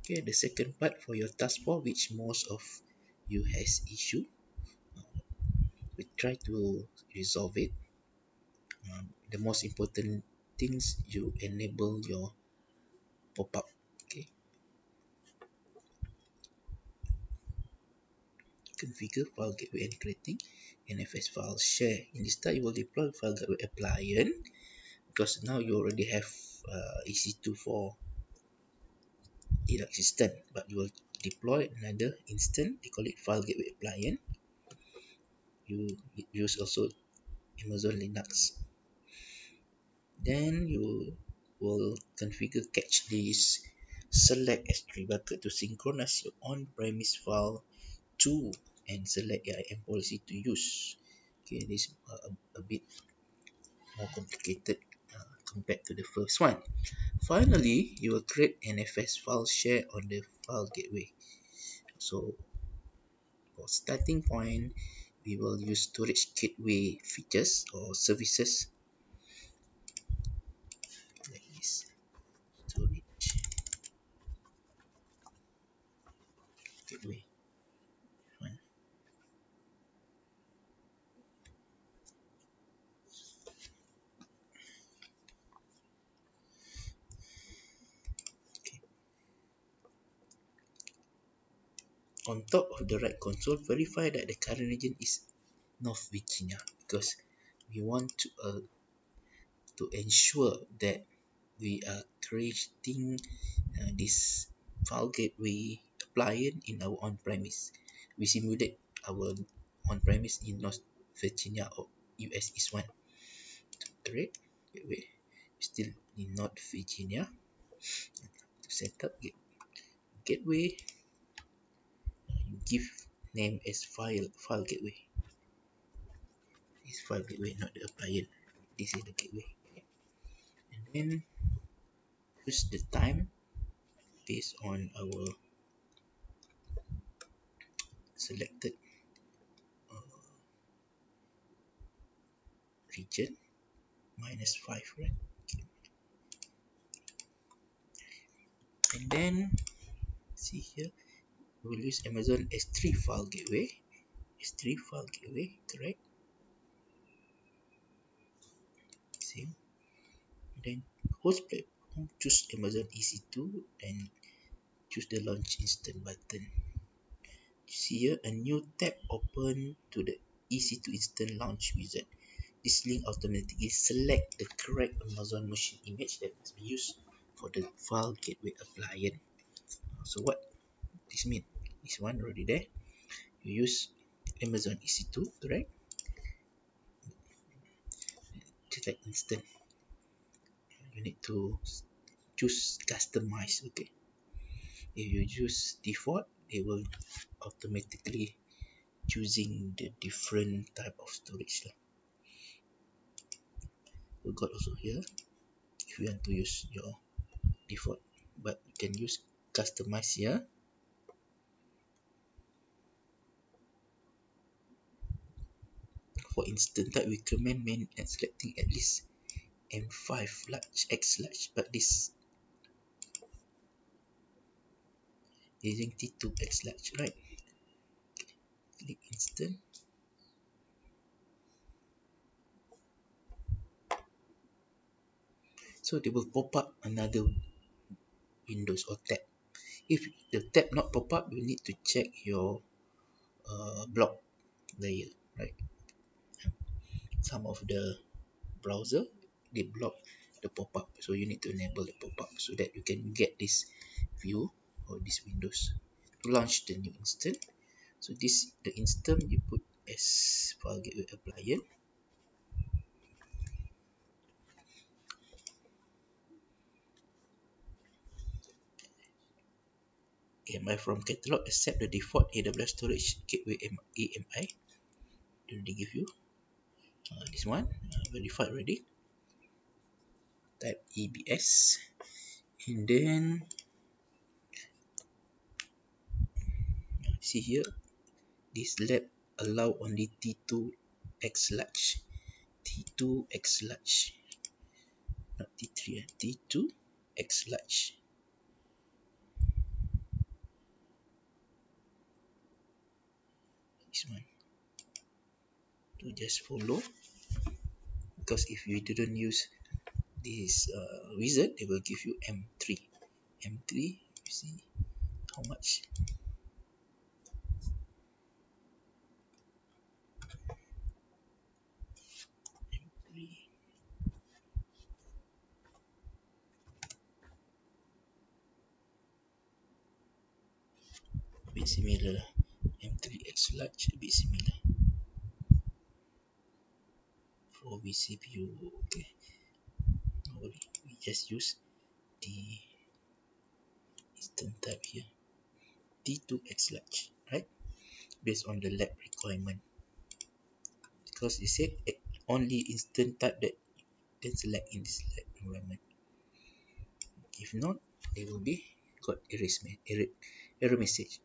Okay, the second part for your task 4, which most of you has issue, we try to resolve it. The most important things, you enable your pop-up. Okay, configure file gateway and creating NFS file share. In this time, you will deploy file gateway appliance because now you already have EC2 for Linux system, but you will deploy another instance. They call it file gateway appliance. You use also Amazon Linux. Then you will configure cache list, select S3 bucket to synchronize your on-premise file to, and select AIM policy to use. Okay, this is a bit more complicated compared to the first one. Finally, you will create NFS file share on the file gateway. So for starting point, we will use storage gateway features or services like this. Storage gateway. One. Okay. On top of the right console, verify that the current region is North Virginia, because we want to ensure that we are creating this file gateway appliance in our on-premise. We simulate our on-premise in North Virginia or US is one. To create gateway, still in North Virginia. To set up gateway, you give name as file gateway. This file gateway, not the appliance. This is the gateway. And then choose the time based on our selected region, -5, right? Okay. And then see here, we will use Amazon S3 file gateway. S3 file gateway, correct? Same. Then host platform, choose Amazon EC2 and choose the launch instant button. See here, a new tab open to the EC2 instant launch wizard. This link automatically select the correct Amazon machine image that must be used for the file gateway appliance. So what this mean? This one already there. You use Amazon EC2, correct? Select instant. You need to choose customize. Okay. If you choose default, it will automatically choosing the different type of storage. We got also here if you want to use your default, but you can use customize here. For instance, type, we recommend main and selecting at least M5 large X large, but this using T2 X large, right? Click instant. So they will pop up another windows or tab. If the tab not pop up, you need to check your block layer, right? Some of the browser, they block the pop-up, so you need to enable the pop-up so that you can get this view or this windows to launch the new instance. So this the instance you put as file gateway appliance. AMI from catalog, accept the default AWS storage gateway AMI. They give you this one verified already. Type EBS, and then see here, this lab allow only T2 X large, T2 X large, not T3, T2 X large. this one. So just follow, because if you didn't use this wizard, they will give you M3. M3, you see how much? M3. A bit similar. M3X large, a bit similar. For vCPU, okay. No worry, we just use the instant type here. T2X large, right? Based on the lab requirement. Because it said only instant type that can select in this lab environment. If not, they will be got error message.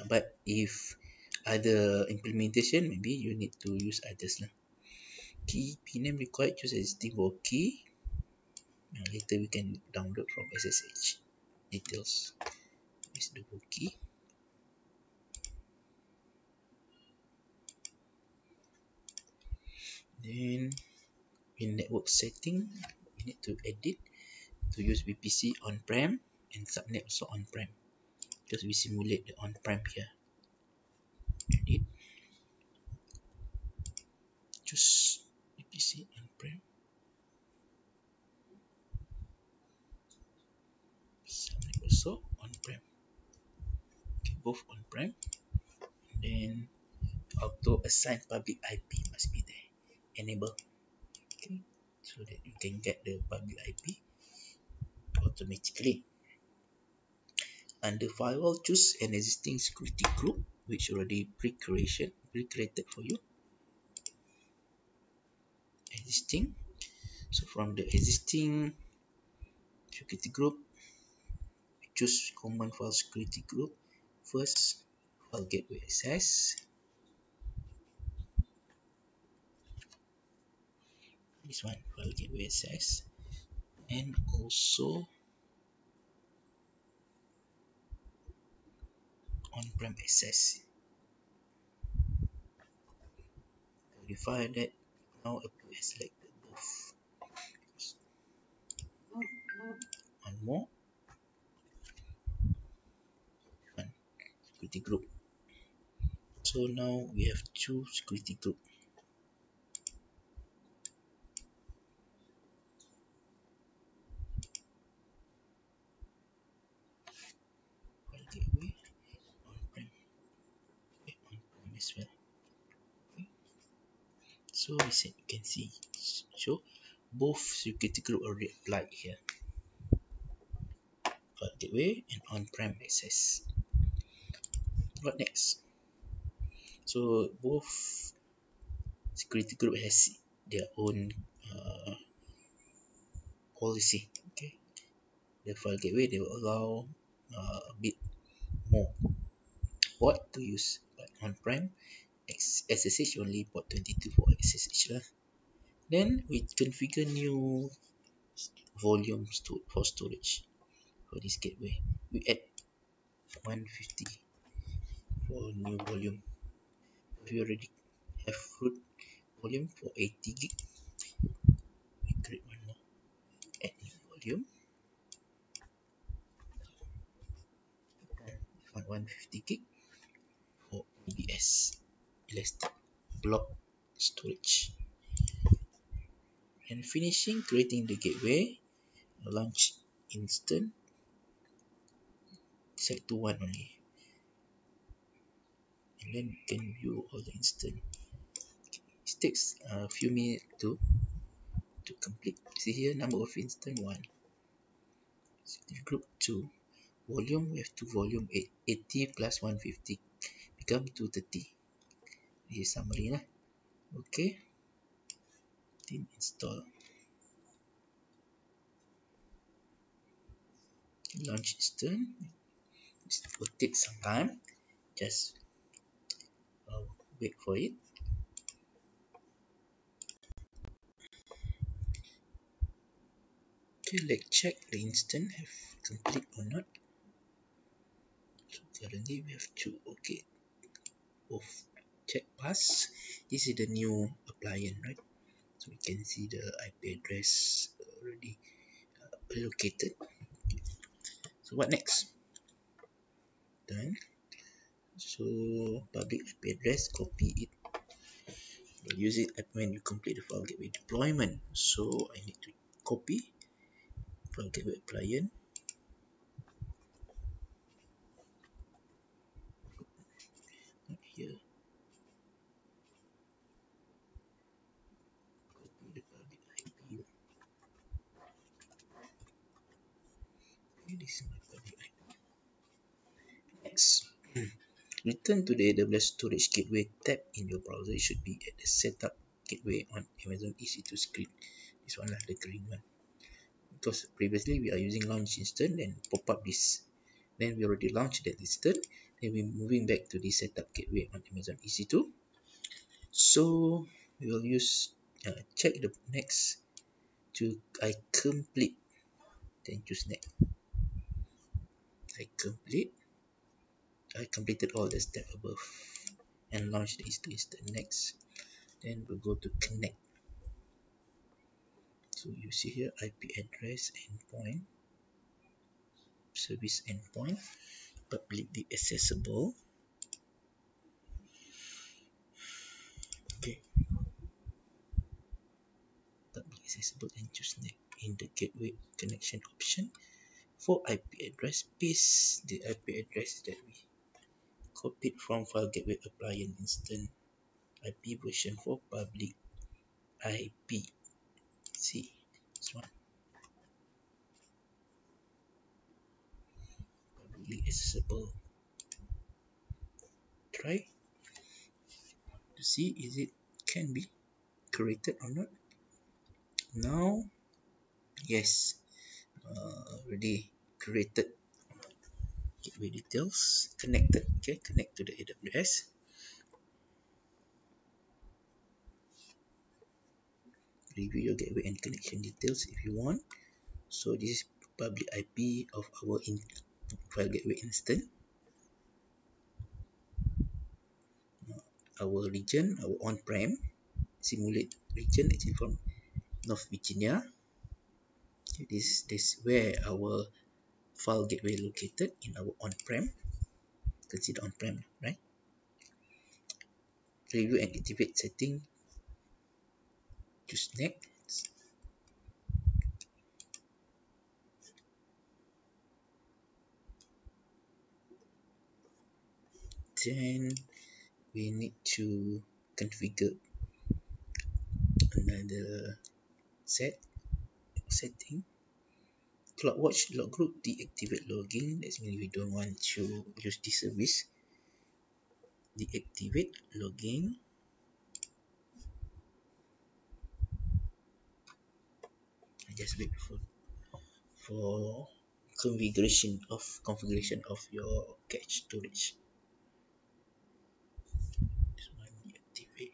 But if other implementation, maybe you need to use others lah. Key pname required, choose existing for key. Later we can download from SSH details. Is the key. Then in network setting, we need to edit to use VPC on-prem and subnet also on-prem, because we simulate the on-prem here. Edit, choose VPC on-prem, subnet also on-prem. Okay, both on-prem. Then auto assign public IP must be there, enable. Okay, so that you can get the public IP automatically. Under firewall, choose an existing security group which already pre-created for you. Existing. So from the existing security group, choose common file security group. First, file gateway access. This one, file gateway access, and also on-prem access. Verify that now appear selected both. One more. One security group. So now we have two security group. File gateway, on-prem, on-prem as well. Okay. So we said you can see, so both security group already applied here. File gateway and on-prem access. What next? So both security group has their own policy. Okay, the file gateway, they will allow a bit more port to use, but on-prem SSH only port 22 for SSH lah. Then we configure new volume for storage for this gateway. We add 150 for new volume. If you already have root volume for 80 gig, we create one more, add new volume, 150 gig for EBS, elastic block storage. And finishing creating the gateway, launch instant, set to 1 only, and then you can view all the instant. It takes a few minutes to complete. See here, number of instant 1, group 2, volume, we have 2 volume, 80 plus 150 become 230. This is summary lah. Okay, then install, launch instant. It will take some time, just wait for it. Okay, let's check the instant have complete or not. Currently we have two. Okay, both check pass. This is the new appliance, right? So we can see the IP address already allocated. So what next? Done. So public IP address, copy it. We'll use it when you complete the file gateway deployment. So I need to copy file gateway appliance. Not here. Copy the public IP. Okay, this is my public IP. Next. Return to the AWS Storage Gateway tab in your browser. It should be at the Setup Gateway on Amazon EC2 screen. This one, the green one. Because previously we are using launch instance and pop up this. Then we already launched that instance. Then we're moving back to the Setup Gateway on Amazon EC2. So we will use check the next to I complete. Then choose next. I complete. I completed all the steps above and launch the instance next. Then we'll go to connect. So you see here IP address endpoint, service endpoint, publicly accessible. Okay, publicly accessible and choose next. In the gateway connection option for IP address, paste the IP address that we copied from file gateway appliance instance IP version for public IP. See this one, publicly accessible. Try to see is it can be created or not. Now yes, already created. Gateway details connected. Okay, connect to the AWS. Review your gateway and connection details if you want. So this is public IP of our file gateway instance. Our region, our on-prem simulate region is from North Virginia. Okay, this where our file gateway located in our on-prem. Consider on-prem, right? Review and activate setting. Choose next. Then we need to configure another setting. CloudWatch log group deactivate logging. That means we don't want to use this service. Deactivate logging. I just wait for configuration of your cache storage. This one deactivate.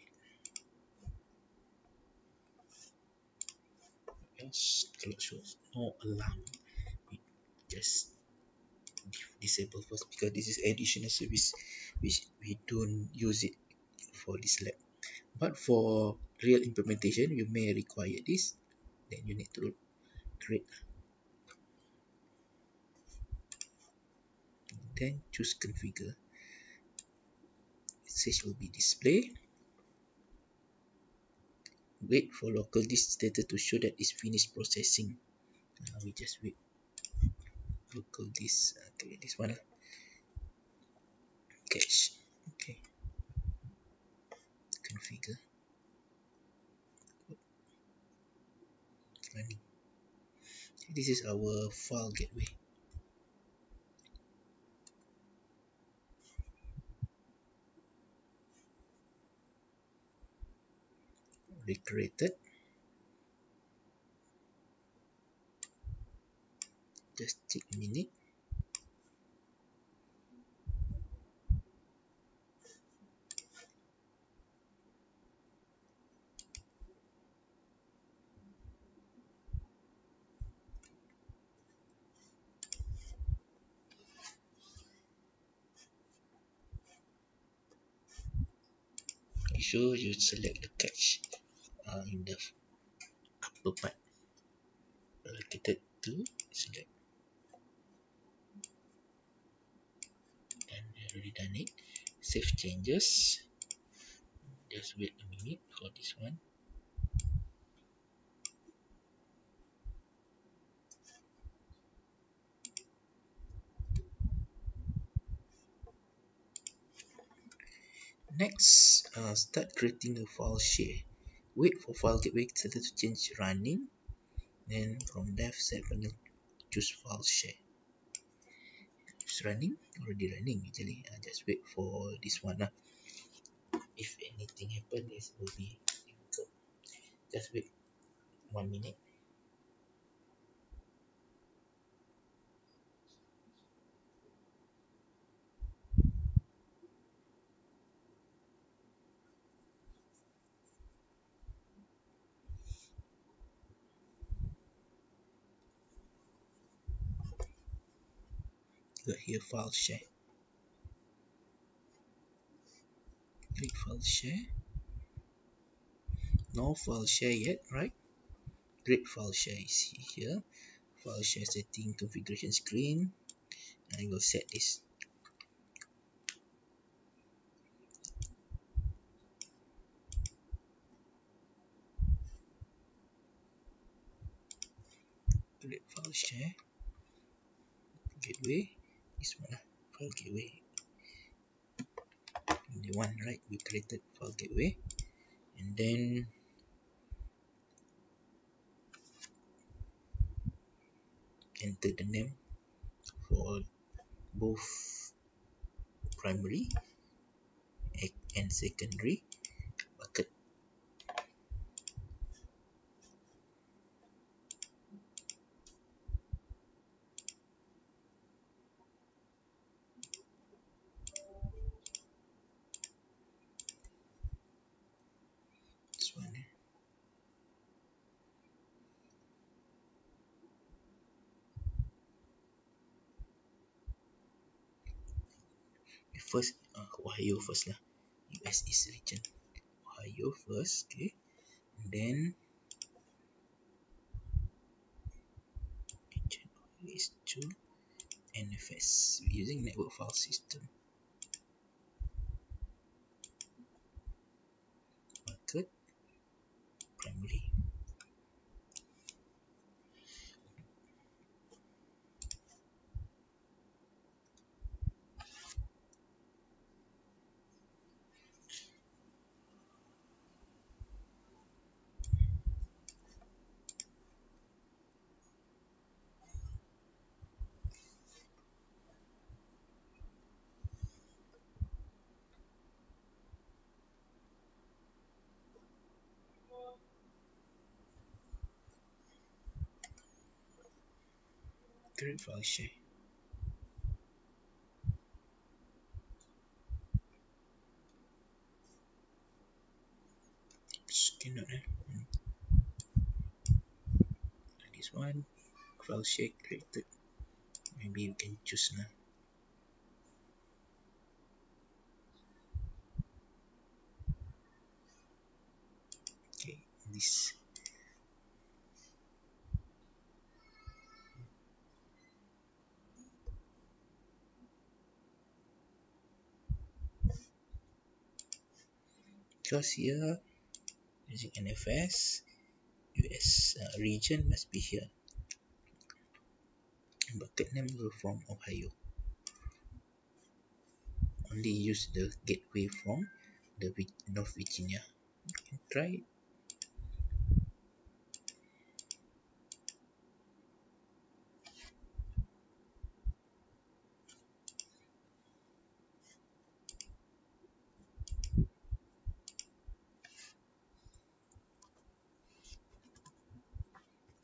Else shows no alarm. We just disable first because this is additional service which we don't use it for this lab. But for real implementation, you may require this. Then you need to create. Then choose configure. Message will be displayed. Wait for local disk status to show that it's finished processing. We just wait. Local disk. Okay, this one. Cache. Okay. Configure. Running. This is our file gateway. Recreated. Just take a minute. make sure you select the cache in the upper part allocated to select, and already done it. Save changes. Just wait a minute for this one. Next, start creating a file share. Wait for file gateway setter to change running. Then from dev set panel, choose file share. It's running, already running actually. Just wait for this one. If anything happens, it will be difficult. Just wait 1 minute. Got here file share. Click file share. No file share yet, right? Create file share is here. File share setting configuration screen. I will set this. Create file share. Gateway. This one. File gateway. The one, right? We created file gateway. And then enter the name for both primary and secondary bucket. This one. First, Ohio first lah. US East region. Ohio first, okay. And then region Ohio is to NFS using network file system. Bucket primary. Create file share. Cannot this one file share created. Maybe you can choose now. Okay, this. Because here using NFS, US region must be here. Bucket name will from Ohio. Only use the gateway from the North Virginia. You can try it.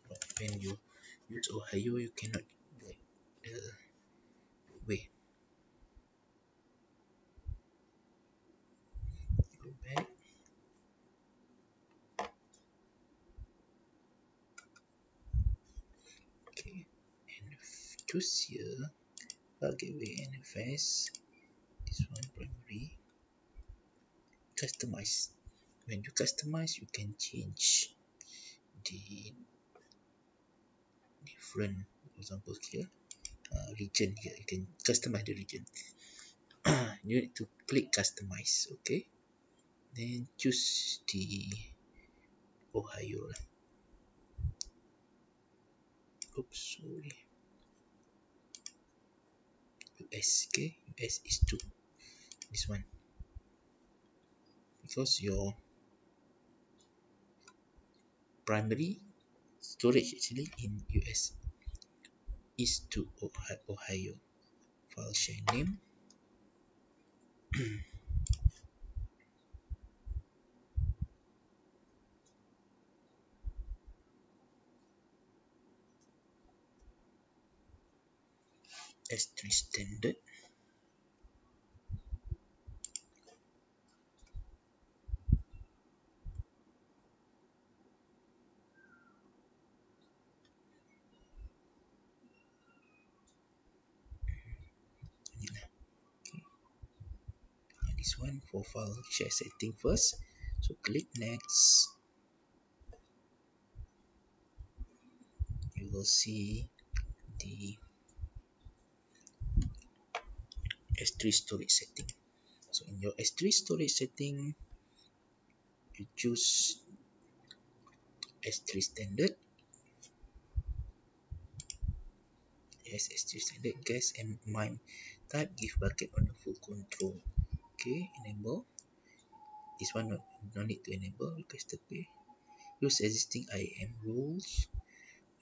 But when you use Ohio, you cannot get the way. Go back. Okay, and choose here. Gateway NFS. This one primary. Customize. when you customize, you can change the different, for example here, region here. You can customize the region. You need to click customize. Okay, then choose the Ohio. Oops, sorry. US. Okay, US is 2. This one, because your primary storage actually in US is to Ohio. File share name. S3 standard. This one for file share setting first. So click next. You will see the S3 storage setting. So in your S3 storage setting, you choose S3 standard. Yes, S3 standard guest and MIME type, give bucket on the full control. Okay, enable. This one no need to enable, requested pay. Use existing IAM rules.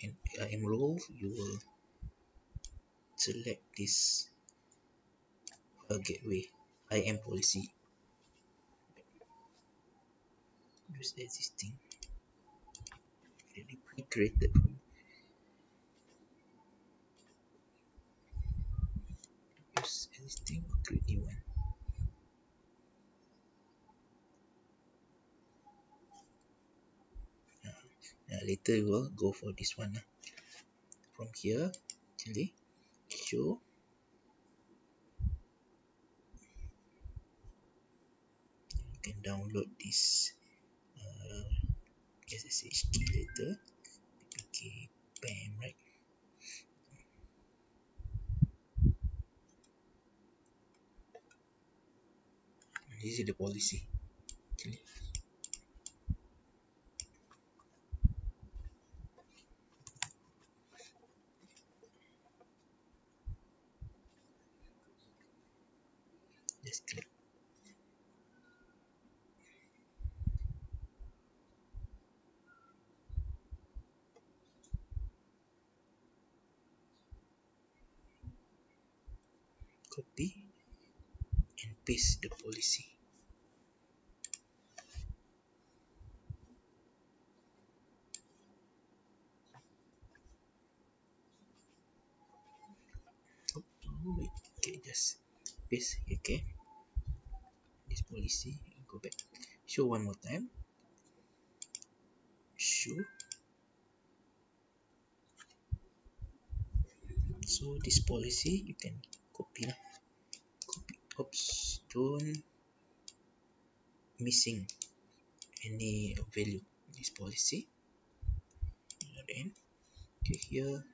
In IAM rule, you will select this file gateway IAM policy. Use existing. Already pre-created from use existing or create new one. Later we will go for this one. From here, actually, show. You can download this SSH key later. PPK PAM, right? This is the policy. Actually, just click copy and paste the policy. Oh, wait. Okay, just paste. Okay, this policy. Go back. Show one more time. Show. So this policy you can copy. Copy. Oops. Don't missing any value. This policy. Then okay, here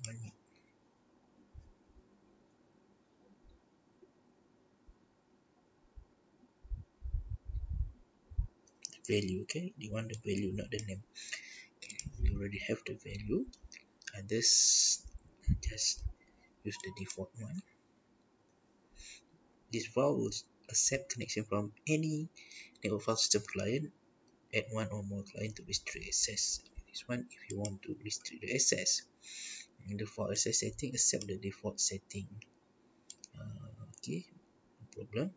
one value. Okay, you want the value, not the name. Okay, we already have the value. And this just use the default one. This file will accept connection from any network file system client. Add one or more client to restrict access. This one if you want to restrict the access. In the default access setting, accept the default setting. Okay, no problem.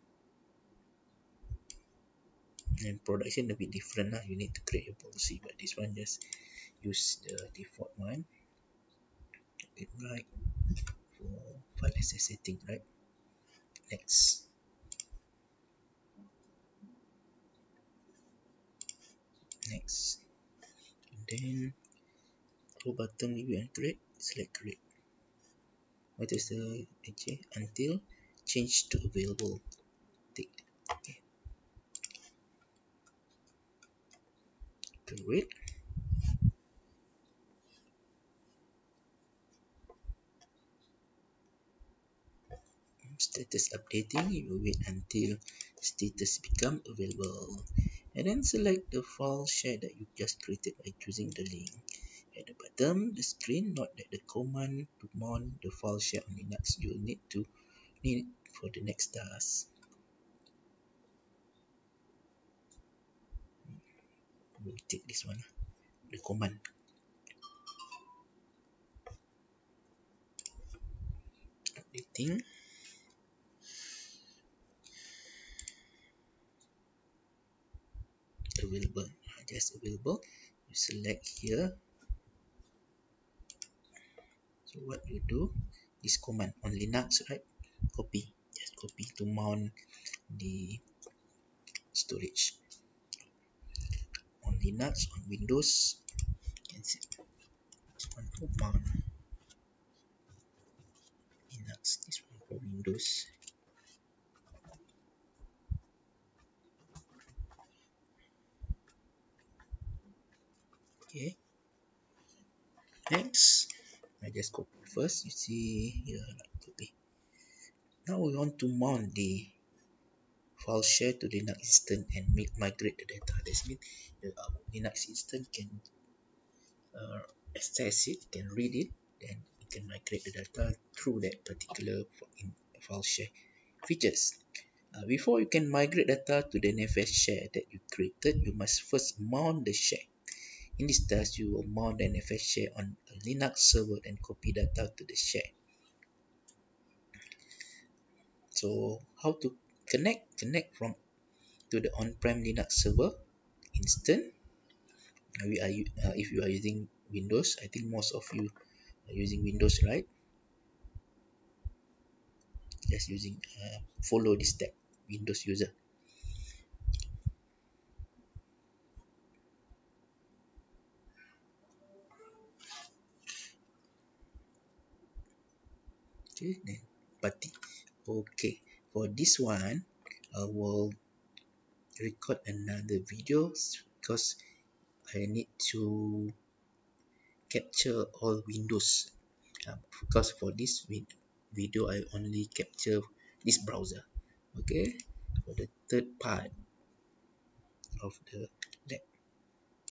And production a bit different lah. You need to create a policy, but this one just use the default one. It right for file access setting, right? Next. Next. And then go button review and create. Select create. What is the HA? Until change to available. Tick. Okay. Create. Status updating. You will wait until status become available. And then select the file share that you just created by choosing the link. At the bottom, the screen, note that the command to mount the file share on Linux you need for the next task. We'll take this one, the command. Updating. Available. Just available. You select here. So what you do, this command on Linux, right? Copy. Just copy to mount the storage. On Linux, on Windows, and this one for mount Linux. This one for Windows. Okay. Next, I just copy first. You see here, copy. Now we want to mount the file share to Linux instance and migrate the data. That means the Linux instance can access it, can read it, then it can migrate the data through that particular file share features. Before you can migrate data to the NFS share that you created, you must first mount the share. In this task, you will mount the NFS share on a Linux server and copy data to the share. So how to connect? Connect from to the on-prem Linux server instance. If you are using Windows, I think most of you are using Windows, right? Just using follow this step, Windows user. Okay, then party. Okay, for this one, I will record another video because I need to capture all windows. Because for this video, I only capture this browser. Okay, for the third part of the